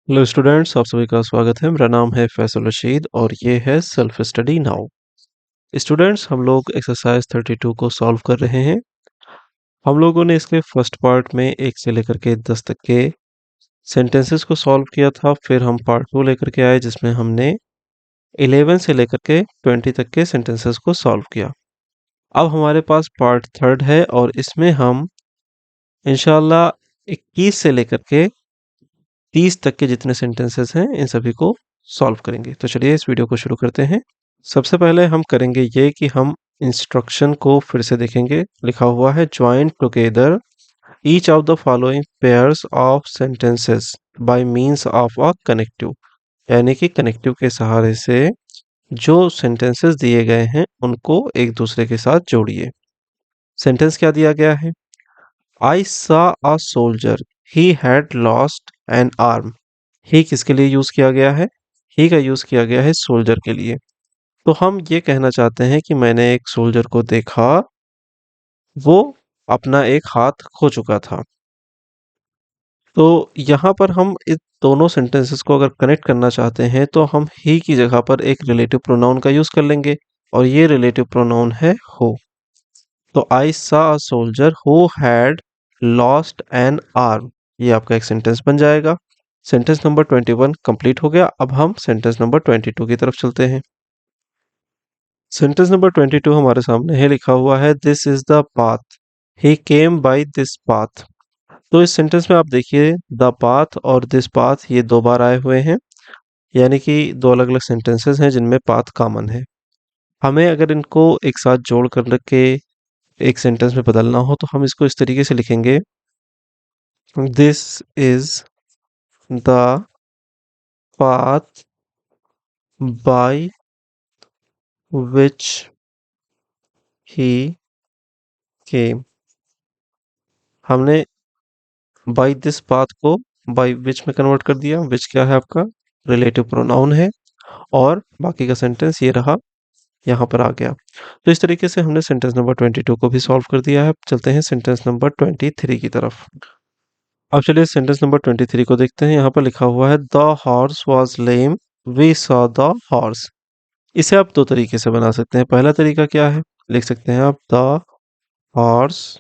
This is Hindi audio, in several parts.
हेलो स्टूडेंट्स, आप सभी का स्वागत है। मेरा नाम है फैसल रशीद और ये है सेल्फ स्टडी नाउ। स्टूडेंट्स, हम लोग एक्सरसाइज 32 को सॉल्व कर रहे हैं। हम लोगों ने इसके फर्स्ट पार्ट में 1 से लेकर के 10 तक के सेंटेंसेस को सॉल्व किया था। फिर हम पार्ट 2 लेकर के आए जिसमें हमने 11 से लेकर के 20 तक के सेंटेंसेस को सॉल्व किया। अब हमारे पास पार्ट थर्ड है और इसमें हम इंशाल्लाह 21 से लेकर के 30 तक के जितने सेंटेंसेस हैं इन सभी को सॉल्व करेंगे। तो चलिए इस वीडियो को शुरू करते हैं। सबसे पहले हम करेंगे ये कि हम इंस्ट्रक्शन को फिर से देखेंगे। लिखा हुआ है join together each of the following pairs of sentences by means of a connective, यानी कि कनेक्टिव के सहारे से जो सेंटेंसेस दिए गए हैं उनको एक दूसरे के साथ जोड़िए। सेंटेंस क्या दिया गया है? I saw a soldier he had lost an arm. He किसके लिए यूज किया गया है? ही का यूज किया गया है सोल्जर के लिए। तो हम ये कहना चाहते हैं कि मैंने एक सोल्जर को देखा, वो अपना एक हाथ खो चुका था। तो यहाँ पर हम इस दोनों सेंटेंसेस को अगर कनेक्ट करना चाहते हैं तो हम ही की जगह पर एक रिलेटिव प्रोनाउन का यूज कर लेंगे और ये रिलेटिव प्रोनाउन है हो। तो आई saw a soldier who had lost an arm, ये आपका एक सेंटेंस बन जाएगा। सेंटेंस नंबर 21 कंप्लीट हो गया। अब हम सेंटेंस नंबर 22 की तरफ चलते हैं। सेंटेंस नंबर 22 हमारे सामने है। लिखा हुआ है this is the path, he came by this path. तो इस सेंटेंस में आप देखिए द पाथ और दिस पाथ ये दो बार आए हुए हैं, यानी कि दो अलग अलग सेंटेंसेस हैं जिनमें पाथ कॉमन है। हमें अगर इनको एक साथ जोड़ कर के एक सेंटेंस में बदलना हो तो हम इसको इस तरीके से लिखेंगे, this is the path by which he came. हमने बाय दिस पाथ को बाय विच में कन्वर्ट कर दिया। विच क्या है? आपका रिलेटिव प्रोनाउन है और बाकी का सेंटेंस ये रहा, यहाँ पर आ गया। तो इस तरीके से हमने सेंटेंस नंबर 22 को भी सॉल्व कर दिया है। अब चलते हैं सेंटेंस नंबर 23 की तरफ। अब चलिए सेंटेंस नंबर 23 को देखते हैं। यहाँ पर लिखा हुआ है the horse was lame, we saw the horse. इसे आप दो तरीके से बना सकते हैं। पहला तरीका क्या है? लिख सकते हैं आप the horse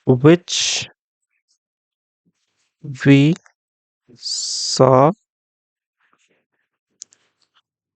which we saw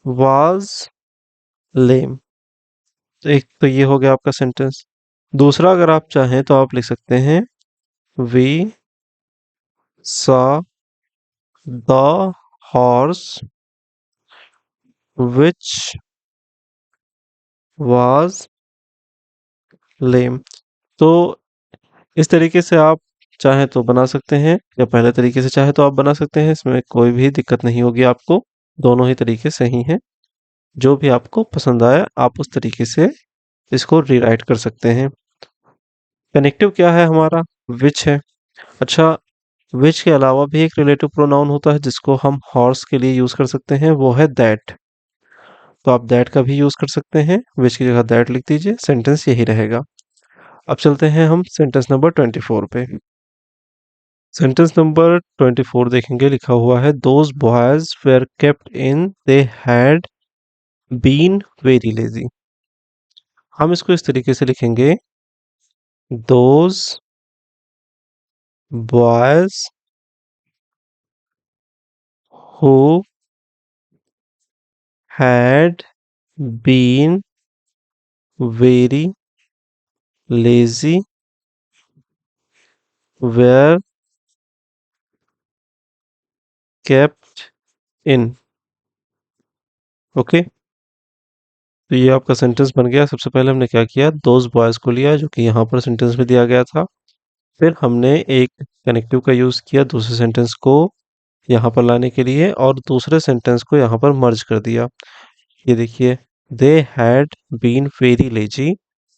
was lame. तो एक तो ये हो गया आपका सेंटेंस। दूसरा अगर आप चाहें तो आप लिख सकते हैं we saw the horse which was lame. तो इस तरीके से आप चाहे तो बना सकते हैं या पहले तरीके से चाहे तो आप बना सकते हैं। इसमें कोई भी दिक्कत नहीं होगी आपको। दोनों ही तरीके सही हैं। जो भी आपको पसंद आए आप उस तरीके से इसको रीराइट कर सकते हैं। कनेक्टिव क्या है हमारा? विच है। अच्छा, विच के अलावा भी एक रिलेटिव प्रोनाउन होता है जिसको हम हॉर्स के लिए यूज कर सकते हैं, वो है दैट। तो आप दैट का भी यूज कर सकते हैं। विच की जगह दैट लिख दीजिए, सेंटेंस यही रहेगा। अब चलते हैं हम सेंटेंस नंबर 24 पे। सेंटेंस नंबर 24 देखेंगे। लिखा हुआ है those boys were kept in, they had been very lazy. हम इसको इस तरीके से लिखेंगे, those boys who had been very lazy were kept in. Okay, तो ये आपका सेंटेंस बन गया। सबसे पहले हमने क्या किया, दोज बॉयज को लिया जो कि यहाँ पर सेंटेंस में दिया गया था। फिर हमने एक कनेक्टिव का यूज किया दूसरे सेंटेंस को यहाँ पर लाने के लिए और दूसरे सेंटेंस को यहाँ पर मर्ज कर दिया। ये देखिए, they had been very lazy.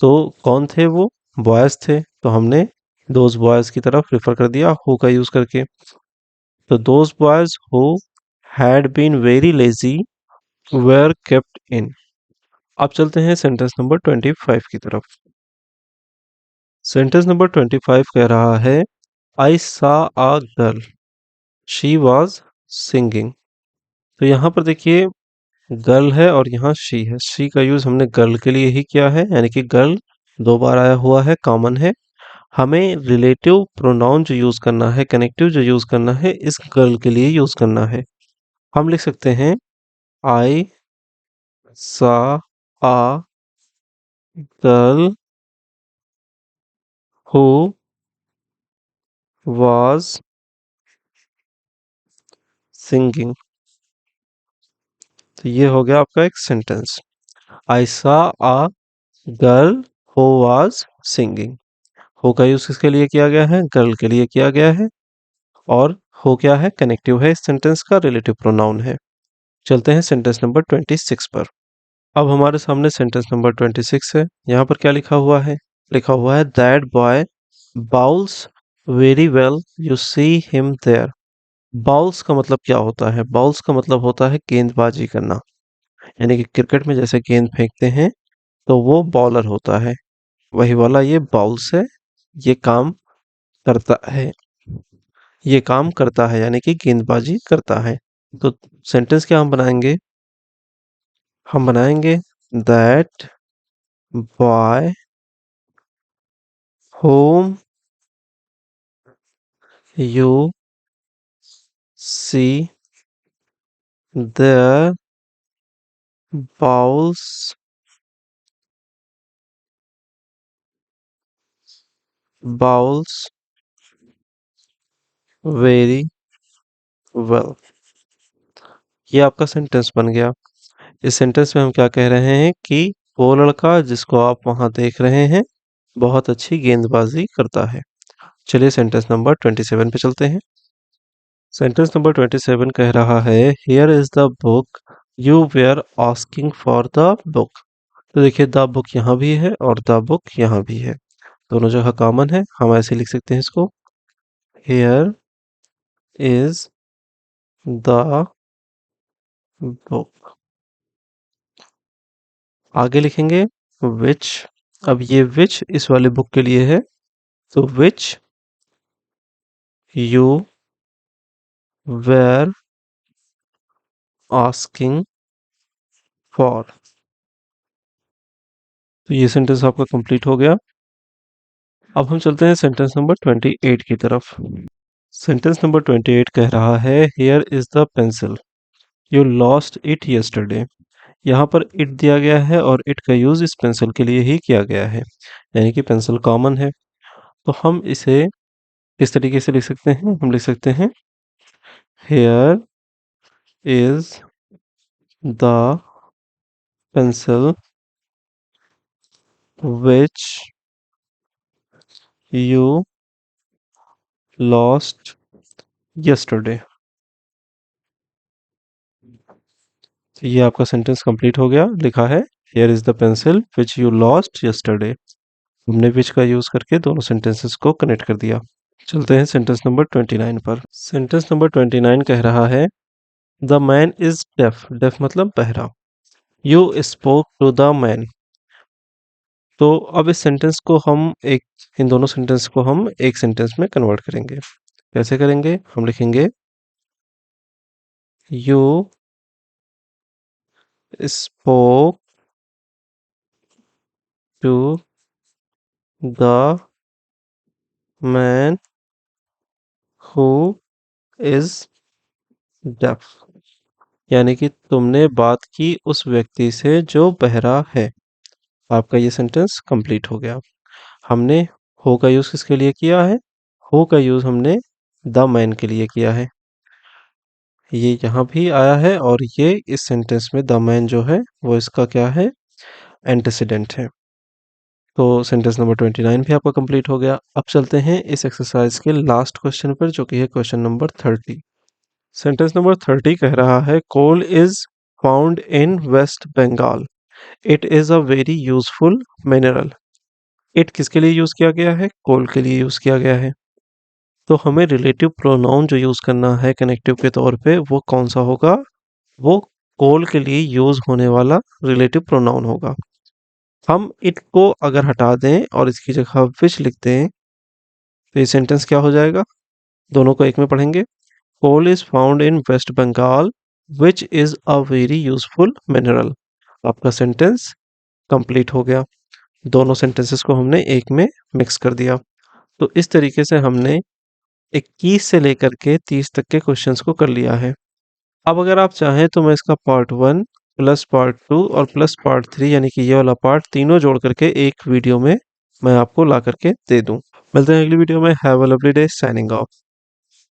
तो कौन थे वो? बॉयज थे। तो हमने दोज बॉयज की तरफ रेफर कर दिया हु का यूज करके। तो those boys who had been very lazy were kept in. अब चलते हैं सेंटेंस नंबर 25 की तरफ। सेंटेंस नंबर 25 कह रहा है आई सा a girl, she was singing. तो यहाँ पर देखिए गर्ल है और यहाँ शी है। शी का यूज हमने गर्ल के लिए ही किया है, यानी कि गर्ल दो बार आया हुआ है, कॉमन है। हमें रिलेटिव प्रोनाउन जो यूज करना है, कनेक्टिव जो यूज करना है, इस गर्ल के लिए यूज करना है। हम लिख सकते हैं I saw a girl who was singing. तो ये हो गया आपका एक sentence. I saw a girl who was singing. Who का यूज किसके लिए किया गया है? गर्ल के लिए किया गया है। और हु क्या है? कनेक्टिव है, इस सेंटेंस का रिलेटिव प्रोनाउन है। चलते हैं सेंटेंस नंबर 26 पर। अब हमारे सामने सेंटेंस नंबर 26 है। यहाँ पर क्या लिखा हुआ है? लिखा हुआ है that boy bowls very well, you see him there. Bowls का मतलब क्या होता है? बाउल्स का मतलब होता है गेंदबाजी करना, यानी कि क्रिकेट में जैसे गेंद फेंकते हैं तो वो बॉलर होता है, वही वाला ये बाउल्स है। ये काम करता है, ये काम करता है यानी कि गेंदबाजी करता है। तो सेंटेंस क्या हम बनाएंगे? हम बनाएंगे that boy home you see the bowls bowls very well. ये आपका सेंटेंस बन गया। इस सेंटेंस में हम क्या कह रहे हैं कि वो लड़का जिसको आप वहां देख रहे हैं बहुत अच्छी गेंदबाजी करता है। चलिए सेंटेंस नंबर 27 पे चलते हैं। सेंटेंस नंबर 27 कह रहा है here is the book you were asking for the book. तो देखिए द बुक यहाँ भी है और द बुक यहाँ भी है, दोनों जगह कॉमन है। हम ऐसे लिख सकते हैं इसको, हियर इज द बुक। आगे लिखेंगे विच। अब ये विच इस वाले बुक के लिए है, तो which you were asking for. तो ये सेंटेंस आपका कंप्लीट हो गया। अब हम चलते हैं सेंटेंस नंबर 28 की तरफ। सेंटेंस नंबर 28 कह रहा है here is the pencil you lost it yesterday. यहाँ पर इट दिया गया है और इट का यूज इस पेंसिल के लिए ही किया गया है, यानी कि पेंसिल कॉमन है। तो हम इसे इस तरीके से लिख सकते हैं। हम लिख सकते हैं here is the pencil which you lost yesterday। तो ये आपका सेंटेंस कंप्लीट हो गया। लिखा है here is the pencil which you lost yesterday. हमने विच का यूज करके दोनों सेंटेंसेस को कनेक्ट कर दिया। चलते हैं सेंटेंस नंबर 29 पर। सेंटेंस नंबर 29 कह रहा है the man is deaf. Deaf मतलब बहरा। You spoke to the man. तो अब इस सेंटेंस को हम एक इन दोनों सेंटेंस को हम एक सेंटेंस में कन्वर्ट करेंगे। कैसे करेंगे? हम लिखेंगे you spoke to the man who is deaf। यानी कि तुमने बात की उस व्यक्ति से जो बहरा है। आपका ये सेंटेंस कंप्लीट हो गया। हमने हो का यूज किसके लिए किया है? हो का यूज हमने द मैन के लिए किया है। ये यहाँ भी आया है और ये इस सेंटेंस में द मैन जो है वो इसका क्या है? एंटेसिडेंट है। तो सेंटेंस नंबर 29 भी आपका कंप्लीट हो गया। अब चलते हैं इस एक्सरसाइज के लास्ट क्वेश्चन पर, जो कि है क्वेश्चन नंबर 30। सेंटेंस नंबर 30 कह रहा है coal is found in West Bengal, it is a very useful mineral. It किसके लिए यूज किया गया है? कोल के लिए यूज किया गया है। तो हमें रिलेटिव प्रोनाउन जो यूज करना है कनेक्टिव के तौर पे वो कौन सा होगा? वो कोल के लिए यूज होने वाला रिलेटिव प्रोनाउन होगा। हम इट को अगर हटा दें और इसकी जगह विच लिख दें तो ये सेंटेंस क्या हो जाएगा? दोनों को एक में पढ़ेंगे। Coal is found in West Bengal which is a very useful mineral. आपका सेंटेंस कंप्लीट हो गया। दोनों सेंटेंसेस को हमने एक में मिक्स कर दिया। तो इस तरीके से हमने 21 से लेकर के 30 तक के क्वेश्चंस को कर लिया है। अब अगर आप चाहें तो मैं इसका पार्ट 1 प्लस पार्ट 2 और प्लस पार्ट 3 यानी कि ये वाला पार्ट तीनों जोड़ करके एक वीडियो में मैं आपको ला करके दे दूं। मिलते हैं अगली वीडियो में। Have a lovely day. Signing off.